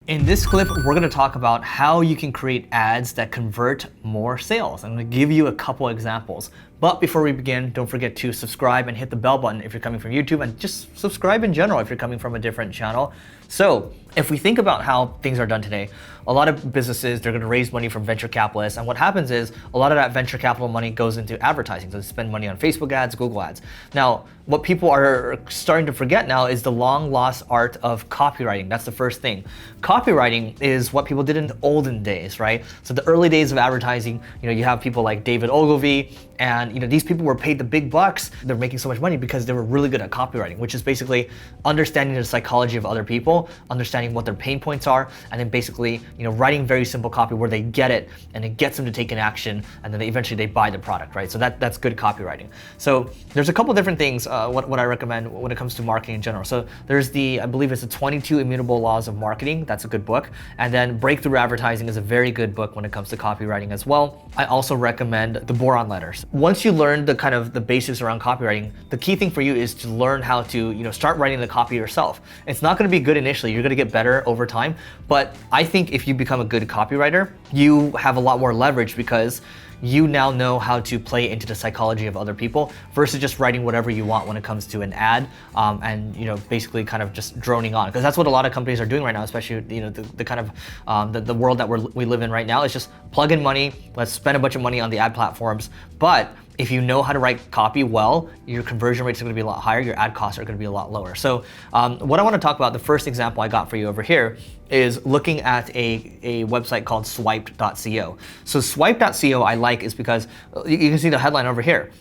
In this clip, we're gonna talk about how you can create ads that convert more sales. I'm gonna give you a couple examples. But before we begin, don't forget to subscribe and hit the bell button if you're coming from YouTube, and just subscribe in general if you're coming from a different channel. So if we think about how things are done today, a lot of businesses, they're gonna raise money from venture capitalists, and what happens is a lot of that venture capital money goes into advertising. So they spend money on Facebook ads, Google ads. Now, what people are starting to forget now is the long lost art of copywriting. That's the first thing. Copywriting is what people did in the olden days, right? So the early days of advertising, you have people like David Ogilvy, and these people were paid the big bucks. They're making so much money because they were really good at copywriting, which is basically understanding the psychology of other people, understanding what their pain points are, and then basically writing very simple copy where they get it and it gets them to take an action, and then eventually they buy the product, right? So that's good copywriting. So there's a couple different things what I recommend when it comes to marketing in general. So there's I believe it's the 22 Immutable Laws of Marketing. That's a good book. And then Breakthrough Advertising is a very good book when it comes to copywriting as well. I also recommend The Boron Letters. Once you learn the basics around copywriting, the key thing for you is to learn how to start writing the copy yourself. It's not going to be good initially. You're going to get better over time. But I think if you become a good copywriter, you have a lot more leverage because you now know how to play into the psychology of other people versus just writing whatever you want when it comes to an ad, and basically kind of just droning on, because that's what a lot of companies are doing right now, especially the kind of the world that we live in right now is just plug in money, let's spend a bunch of money on the ad platforms. But if you know how to write copy well, your conversion rates are going to be a lot higher, your ad costs are going to be a lot lower. So what I want to talk about, the first example I got for you over here is looking at a website called swipe.co. So swipe.co I like is because you can see the headline over here.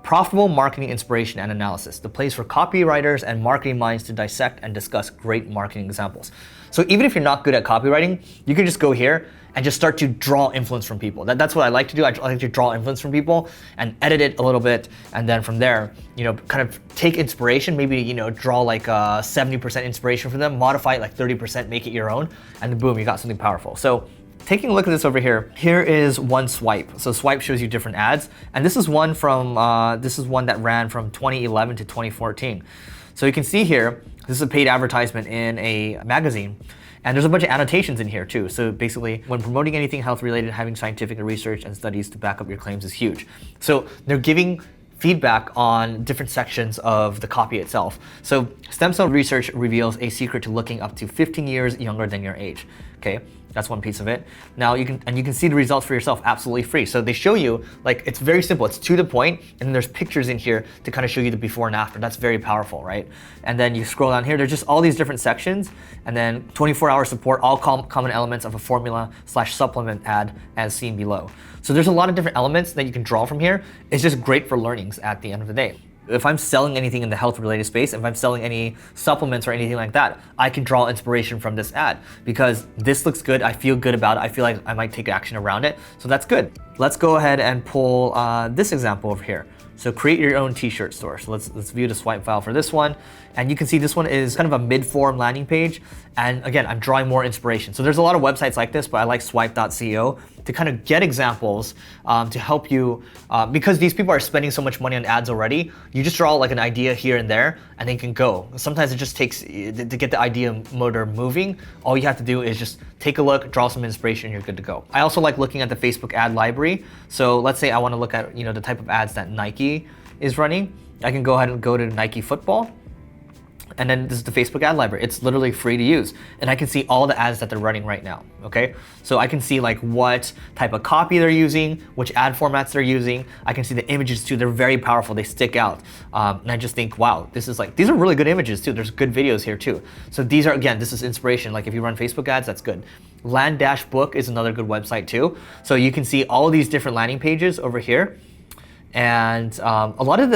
Profitable marketing inspiration and analysis, the place for copywriters and marketing minds to dissect and discuss great marketing examples. So even if you're not good at copywriting, you can just go here and just start to draw influence from people. That's what I like to do. I like to draw influence from people and edit it a little bit. And then from there, kind of take inspiration, maybe, draw like 70% inspiration from them, modify it like 30%, make it your own, and then boom, you got something powerful. So taking a look at this over here, here is one swipe. So swipe shows you different ads. And this is one that ran from 2011 to 2014. So you can see here, this is a paid advertisement in a magazine. And there's a bunch of annotations in here too. So basically, when promoting anything health related, having scientific research and studies to back up your claims is huge. So they're giving feedback on different sections of the copy itself. So stem cell research reveals a secret to looking up to 15 years younger than your age. Okay, that's one piece of it. Now you can see the results for yourself absolutely free. So they show you, like, it's very simple, it's to the point, and then there's pictures in here to kind of show you the before and after. That's very powerful, right? And then you scroll down here, there's just all these different sections, and then 24-hour support, all common elements of a formula/supplement ad as seen below. So there's a lot of different elements that you can draw from here. It's just great for learnings at the end of the day. If I'm selling anything in the health related space, if I'm selling any supplements or anything like that, I can draw inspiration from this ad because this looks good, I feel good about it, I feel like I might take action around it, so that's good. Let's go ahead and pull this example over here. So create your own t-shirt store. So let's view the swipe file for this one. And you can see this one is kind of a mid-form landing page. And again, I'm drawing more inspiration. So there's a lot of websites like this, but I like swipe.co to kind of get examples to help you, because these people are spending so much money on ads already, you just draw like an idea here and there and then you can go. Sometimes it just takes, to get the idea motor moving, all you have to do is just take a look, draw some inspiration, and you're good to go. I also like looking at the Facebook ad library. So let's say I want to look at the type of ads that Nike is running. I can go ahead and go to Nike football. And then this is the Facebook ad library. It's literally free to use. And I can see all the ads that they're running right now, okay? So I can see like what type of copy they're using, which ad formats they're using. I can see the images too, they're very powerful, they stick out. And I just think, wow, these are really good images too. There's good videos here too. So these are, again, this is inspiration. Like if you run Facebook ads, that's good. Land-Book is another good website too. So you can see all these different landing pages over here. And a lot of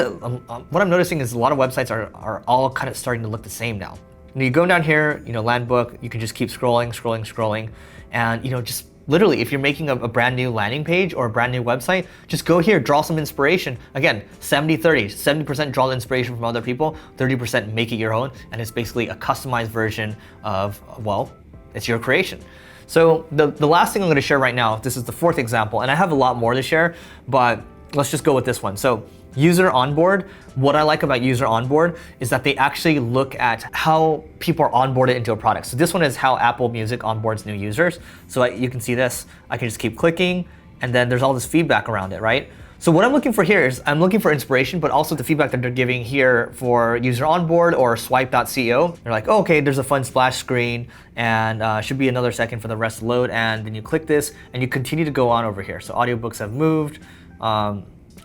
what I'm noticing is a lot of websites are all kind of starting to look the same now. You go down here, Land-Book, you can just keep scrolling, and just literally, if you're making a brand new landing page or a brand new website, just go here, draw some inspiration. Again, 70-30, 70% draw inspiration from other people, 30% make it your own, and it's basically a customized version of, well, it's your creation. So the last thing I'm going to share right now, this is the fourth example, and I have a lot more to share, but let's just go with this one. So user onboard, what I like about user onboard is that they actually look at how people are onboarded into a product. So this one is how Apple Music onboards new users. So you can see this, I can just keep clicking, and then there's all this feedback around it, right? So what I'm looking for here is I'm looking for inspiration, but also the feedback that they're giving here for user onboard or swipe.co. They're like, oh, okay, there's a fun splash screen and should be another second for the rest to load. And then you click this and you continue to go on over here. So audiobooks have moved.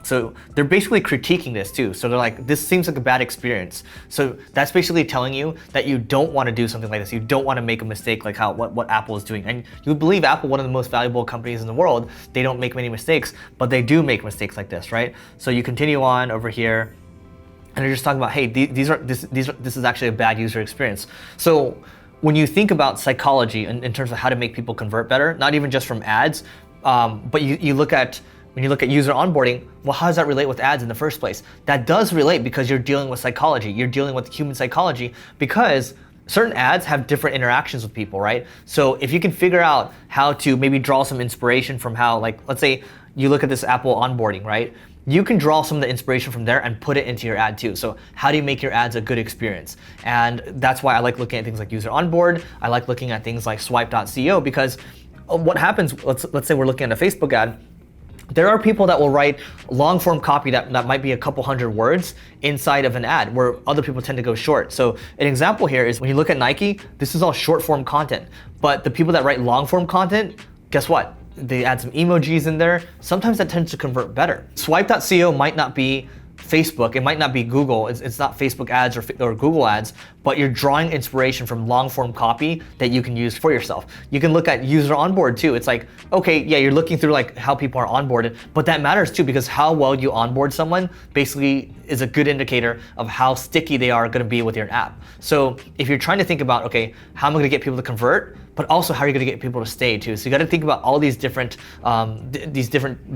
So they're basically critiquing this too. So they're like, this seems like a bad experience. So that's basically telling you that you don't want to do something like this. You don't want to make a mistake like what Apple is doing. And you would believe Apple, one of the most valuable companies in the world, they don't make many mistakes, but they do make mistakes like this, right? So you continue on over here and they're just talking about, hey, this is actually a bad user experience. So when you think about psychology in terms of how to make people convert better, not even just from ads, but you look at, when you look at user onboarding, well, how does that relate with ads in the first place? That does relate because you're dealing with psychology. You're dealing with human psychology because certain ads have different interactions with people, right? So if you can figure out how to maybe draw some inspiration from how, like, let's say you look at this Apple onboarding, right? You can draw some of the inspiration from there and put it into your ad too. So how do you make your ads a good experience? And that's why I like looking at things like user onboard. I like looking at things like swipe.co because what happens, let's say we're looking at a Facebook ad. There are people that will write long form copy that might be a couple hundred words inside of an ad where other people tend to go short. So an example here is when you look at Nike, this is all short form content. But the people that write long form content, guess what? They add some emojis in there. Sometimes that tends to convert better. Swipe.co might not be Facebook, it might not be Google, it's not Facebook ads or Google ads, but you're drawing inspiration from long form copy that you can use for yourself. You can look at user onboard too. It's like, okay, yeah, you're looking through like how people are onboarded, but that matters too because how well you onboard someone basically is a good indicator of how sticky they are gonna be with your app. So if you're trying to think about, okay, how am I gonna get people to convert? But also how are you gonna get people to stay too? So you gotta think about all these different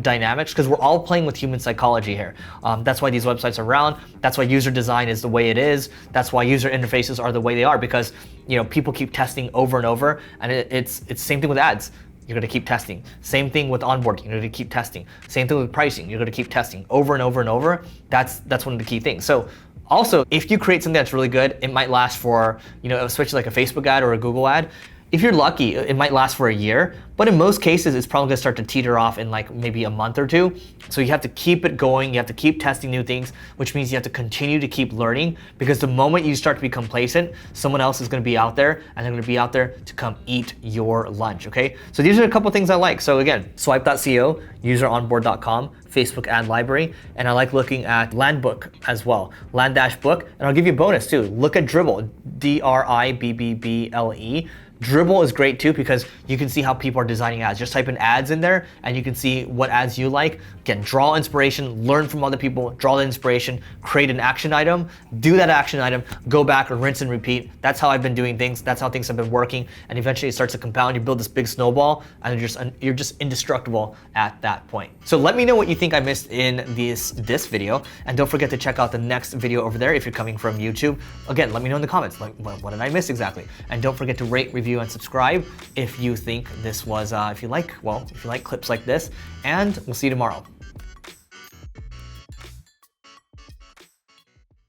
dynamics because we're all playing with human psychology here. That's why these websites are around. That's why user design is the way it is. That's why user interfaces are the way they are because people keep testing over and over and it's same thing with ads. You're gonna keep testing. Same thing with onboarding, you're gonna keep testing. Same thing with pricing, you're gonna keep testing over and over and over. That's one of the key things. So also, if you create something that's really good, it might last for, especially like a Facebook ad or a Google ad. If you're lucky, it might last for a year, but in most cases, it's probably gonna start to teeter off in like maybe a month or two. So you have to keep it going, you have to keep testing new things, which means you have to continue to keep learning because the moment you start to be complacent, someone else is gonna be out there and they're gonna be out there to come eat your lunch, okay? So these are a couple things I like. So again, swipe.co, useronboard.com, Facebook ad library, and I like looking at Landbook as well, Land-Book, and I'll give you a bonus too. Look at Dribble, Dribble. Dribble is great too because you can see how people are designing ads. Just type in ads in there and you can see what ads you like. Again, draw inspiration, learn from other people, draw the inspiration, create an action item, do that action item, go back and rinse and repeat. That's how I've been doing things. That's how things have been working. And eventually it starts to compound. You build this big snowball and you're just indestructible at that point. So let me know what you think I missed in this video. And don't forget to check out the next video over there if you're coming from YouTube. Again, let me know in the comments, like, what did I miss exactly? And don't forget to rate, review, and subscribe if you think this was, if you like clips like this, and we'll see you tomorrow.